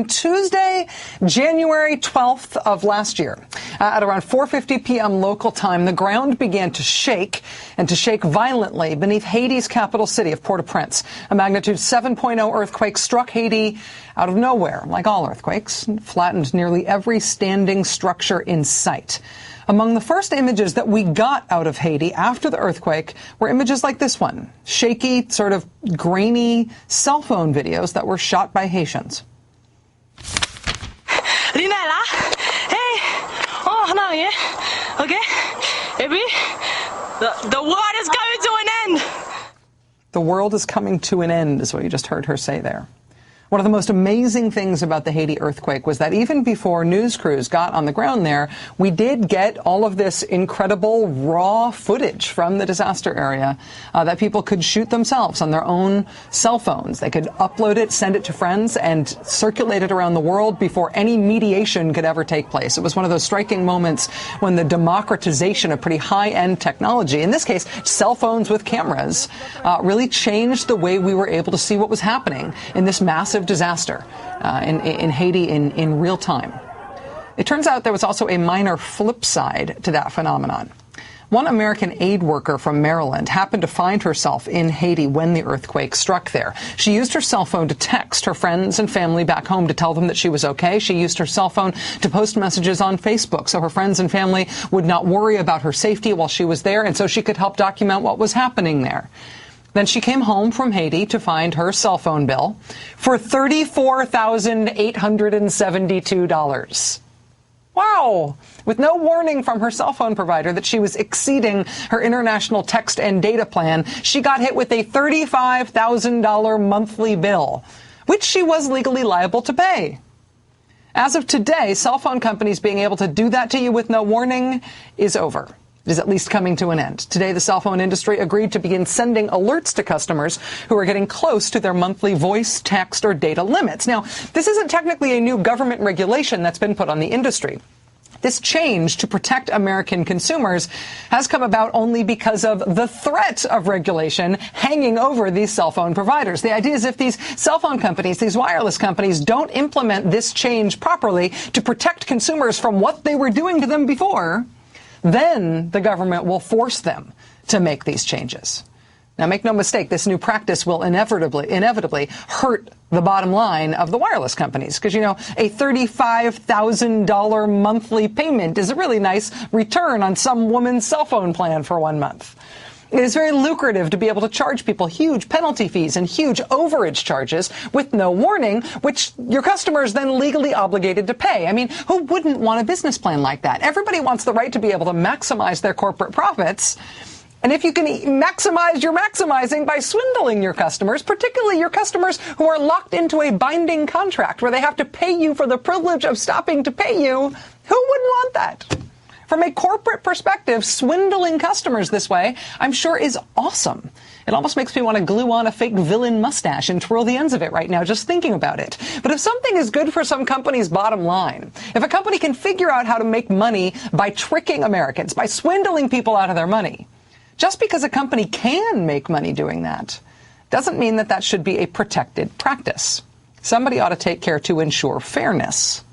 Tuesday, January 12th of last year, at around 4:50 p.m. local time, the ground began to shake, and to shake violently beneath Haiti's capital city of Port-au-Prince. A magnitude 7.0 earthquake struck Haiti out of nowhere, like all earthquakes, and flattened nearly every standing structure in sight. Among the first images that we got out of Haiti after the earthquake were images like this one, shaky, sort of grainy cell phone videos that were shot by Haitians. Linella, hey, oh no, yeah, okay, baby, the world is coming to an end. The world is coming to an end is what you just heard her say there. One of the most amazing things about the Haiti earthquake was that even before news crews got on the ground there, we did get all of this incredible raw footage from the disaster area that people could shoot themselves on their own cell phones. They could upload it, send it to friends, and circulate it around the world before any mediation could ever take place. It was one of those striking moments when the democratization of pretty high-end technology, in this case cell phones with cameras, really changed the way we were able to see what was happening in this massive disaster in Haiti in real time. It turns out there was also a minor flip side to that phenomenon. One American aid worker from Maryland happened to find herself in Haiti when the earthquake struck there. She used her cell phone to text her friends and family back home to tell them that she was okay. She used her cell phone to post messages on Facebook so her friends and family would not worry about her safety while she was there, and so she could help document what was happening there. Then she came home from Haiti to find her cell phone bill for $34,872. Wow! With no warning from her cell phone provider that she was exceeding her international text and data plan, she got hit with a $35,000 monthly bill, which she was legally liable to pay. As of today, cell phone companies being able to do that to you with no warning is over. It is at least coming to an end. Today, the cell phone industry agreed to begin sending alerts to customers who are getting close to their monthly voice, text, or data limits. Now, this isn't technically a new government regulation that's been put on the industry. This change to protect American consumers has come about only because of the threat of regulation hanging over these cell phone providers. The idea is if these cell phone companies, these wireless companies, don't implement this change properly to protect consumers from what they were doing to them before, then the government will force them to make these changes. Now, make no mistake, this new practice will inevitably hurt the bottom line of the wireless companies. Because, you know, a $35,000 monthly payment is a really nice return on some woman's cell phone plan for 1 month. It is very lucrative to be able to charge people huge penalty fees and huge overage charges with no warning, which your customer is then legally obligated to pay. I mean, who wouldn't want a business plan like that? Everybody wants the right to be able to maximize their corporate profits. And if you can maximize your maximizing by swindling your customers, particularly your customers who are locked into a binding contract where they have to pay you for the privilege of stopping to pay you, who wouldn't want that? From a corporate perspective, swindling customers this way, I'm sure, is awesome. It almost makes me want to glue on a fake villain mustache and twirl the ends of it right now just thinking about it. But if something is good for some company's bottom line, if a company can figure out how to make money by tricking Americans, by swindling people out of their money, just because a company can make money doing that doesn't mean that that should be a protected practice. Somebody ought to take care to ensure fairness.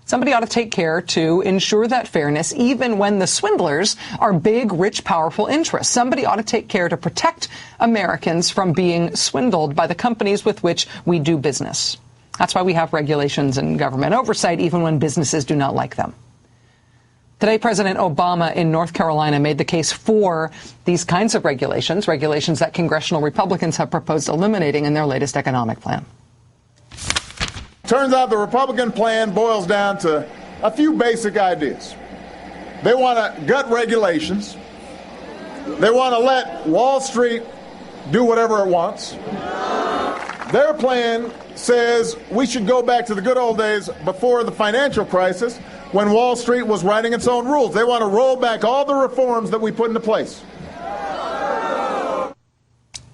Somebody ought to take care to ensure that fairness, even when the swindlers are big, rich, powerful interests. Somebody ought to take care to protect Americans from being swindled by the companies with which we do business. That's why we have regulations and government oversight, even when businesses do not like them. Today, President Obama in North Carolina made the case for these kinds of regulations that congressional Republicans have proposed eliminating in their latest economic plan. Turns out the Republican plan boils down to a few basic ideas. They want to gut regulations. They want to let Wall Street do whatever it wants. Their plan says we should go back to the good old days before the financial crisis when Wall Street was writing its own rules. They want to roll back all the reforms that we put into place.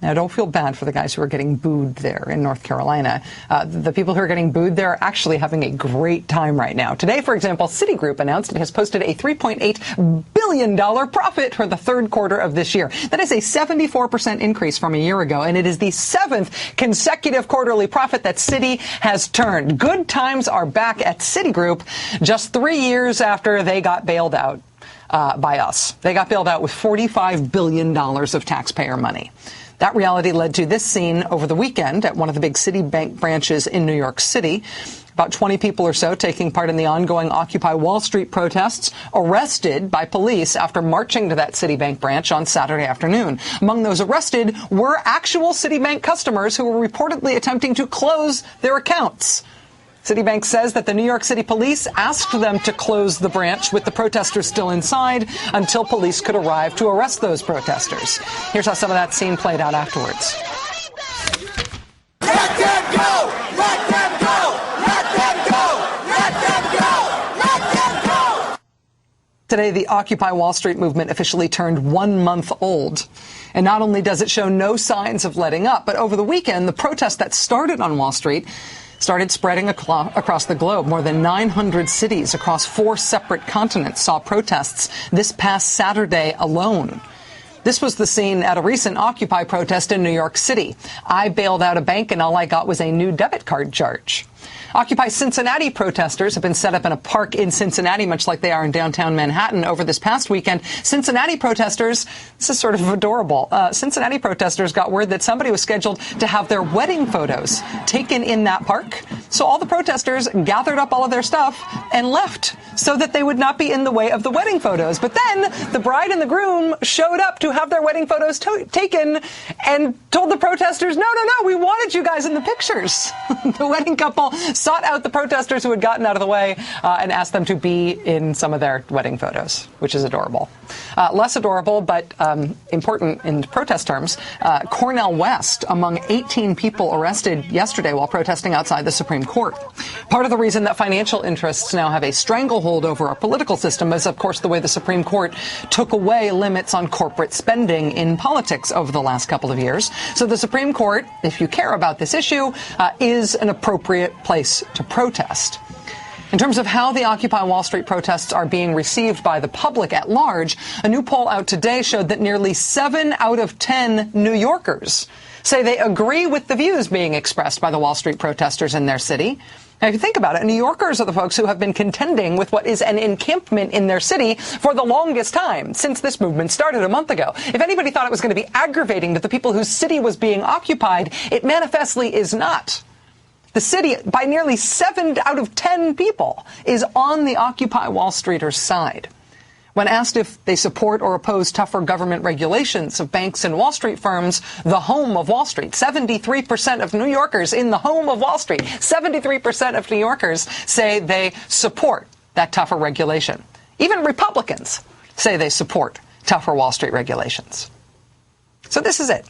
Now, don't feel bad for the guys who are getting booed there in North Carolina. The people who are getting booed there are actually having a great time right now. Today, for example, Citigroup announced it has posted a $3.8 billion profit for the third quarter of this year. That is a 74% increase from a year ago, and it is the 7th consecutive quarterly profit that Citi has turned. Good times are back at Citigroup just 3 years after they got bailed out by us. They got bailed out with $45 billion of taxpayer money. That reality led to this scene over the weekend at one of the big Citibank branches in New York City. About 20 people or so taking part in the ongoing Occupy Wall Street protests, arrested by police after marching to that Citibank branch on Saturday afternoon. Among those arrested were actual Citibank customers who were reportedly attempting to close their accounts. Citibank says that the New York City police asked them to close the branch with the protesters still inside until police could arrive to arrest those protesters. Here's how some of that scene played out afterwards. Let them go! Let them go! Let them go! Let them go! Let them go! Today, the Occupy Wall Street movement officially turned 1 month old. And not only does it show no signs of letting up, but over the weekend, the protest that started on Wall Street started spreading across the globe. More than 900 cities across 4 separate continents saw protests this past Saturday alone. This was the scene at a recent Occupy protest in New York City. I bailed out a bank and all I got was a new debit card charge. Occupy Cincinnati protesters have been set up in a park in Cincinnati, much like they are in downtown Manhattan over this past weekend. Cincinnati protesters, this is sort of adorable. Cincinnati protesters got word that somebody was scheduled to have their wedding photos taken in that park. So all the protesters gathered up all of their stuff and left so that they would not be in the way of the wedding photos. But then the bride and the groom showed up to have their wedding photos taken and told the protesters, no, we wanted you guys in the pictures. The wedding couple sought out the protesters who had gotten out of the way and asked them to be in some of their wedding photos, which is adorable. Less adorable, but important in protest terms, Cornell West, among 18 people arrested yesterday while protesting outside the Supreme Court. Part of the reason that financial interests now have a stranglehold over our political system is, of course, the way the Supreme Court took away limits on corporate spending in politics over the last couple of years. So the Supreme Court, if you care about this issue, is an appropriate place to protest. In terms of how the Occupy Wall Street protests are being received by the public at large, a new poll out today showed that nearly 7 out of 10 New Yorkers say they agree with the views being expressed by the Wall Street protesters in their city. Now, if you think about it, New Yorkers are the folks who have been contending with what is an encampment in their city for the longest time, since this movement started a month ago. If anybody thought it was going to be aggravating that the people whose city was being occupied, it manifestly is not. The city, by nearly 7 out of 10 people, is on the Occupy Wall Streeters' side. When asked if they support or oppose tougher government regulations of banks and Wall Street firms, the home of Wall Street, 73% of New Yorkers in the home of Wall Street, 73% of New Yorkers say they support that tougher regulation. Even Republicans say they support tougher Wall Street regulations. So this is it.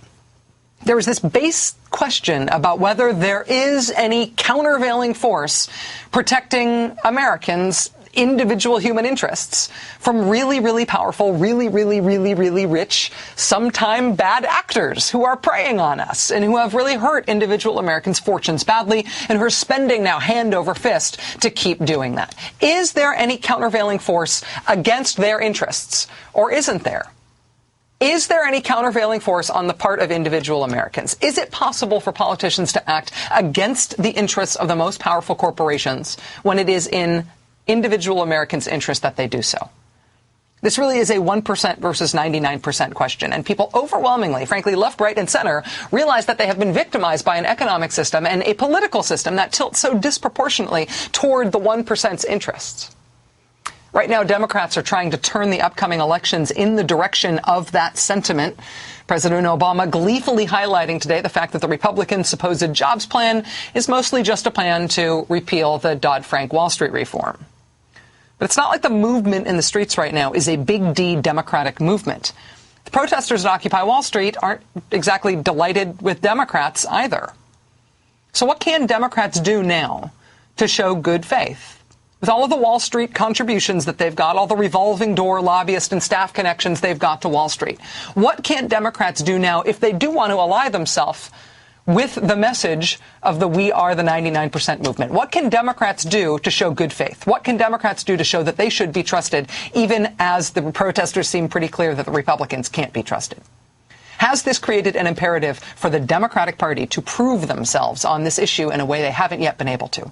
There was this base question about whether there is any countervailing force protecting Americans' individual human interests from really, really powerful, really, really, really, really rich, sometime bad actors who are preying on us and who have really hurt individual Americans' fortunes badly and who are spending now hand over fist to keep doing that. Is there any countervailing force against their interests, or isn't there? Is there any countervailing force on the part of individual Americans? Is it possible for politicians to act against the interests of the most powerful corporations when it is in individual Americans' interest that they do so? This really is a 1% versus 99% question, and people overwhelmingly, frankly, left, right, and center, realize that they have been victimized by an economic system and a political system that tilts so disproportionately toward the 1%'s interests. Right now, Democrats are trying to turn the upcoming elections in the direction of that sentiment. President Obama gleefully highlighting today the fact that the Republican supposed jobs plan is mostly just a plan to repeal the Dodd-Frank Wall Street reform. But it's not like the movement in the streets right now is a big D Democratic movement. The protesters at Occupy Wall Street aren't exactly delighted with Democrats either. So what can Democrats do now to show good faith? With all of the Wall Street contributions that they've got, all the revolving door lobbyist and staff connections they've got to Wall Street, what can Democrats do now if they do want to ally themselves with the message of the We Are the 99% movement? What can Democrats do to show good faith? What can Democrats do to show that they should be trusted, even as the protesters seem pretty clear that the Republicans can't be trusted? Has this created an imperative for the Democratic Party to prove themselves on this issue in a way they haven't yet been able to?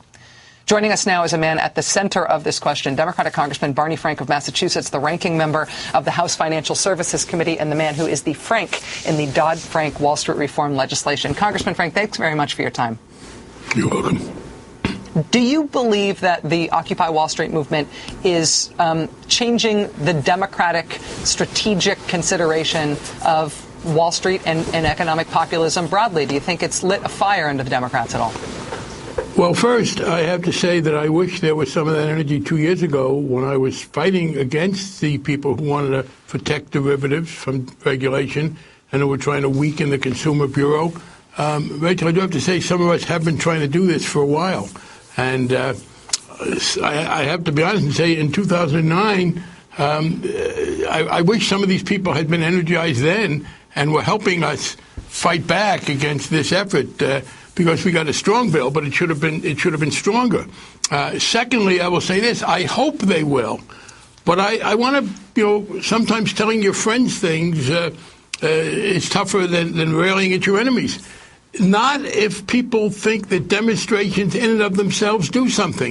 Joining us now is a man at the center of this question, Democratic Congressman Barney Frank of Massachusetts, the ranking member of the House Financial Services Committee, and the man who is the Frank in the Dodd-Frank Wall Street reform legislation. Congressman Frank, thanks very much for your time. You're welcome. Do you believe that the Occupy Wall Street movement is changing the Democratic strategic consideration of Wall Street and economic populism broadly? Do you think it's lit a fire under the Democrats at all? Well, first, I have to say that I wish there was some of that energy 2 years ago when I was fighting against the people who wanted to protect derivatives from regulation and who were trying to weaken the Consumer Bureau. Rachel, I do have to say some of us have been trying to do this for a while. And I have to be honest and say in 2009, I wish some of these people had been energized then and were helping us fight back against this effort. Because we got a strong bill, but it should have been stronger. Secondly, I will say this: I hope they will, but I want to, sometimes telling your friends things is tougher than railing at your enemies. Not if people think that demonstrations in and of themselves do something.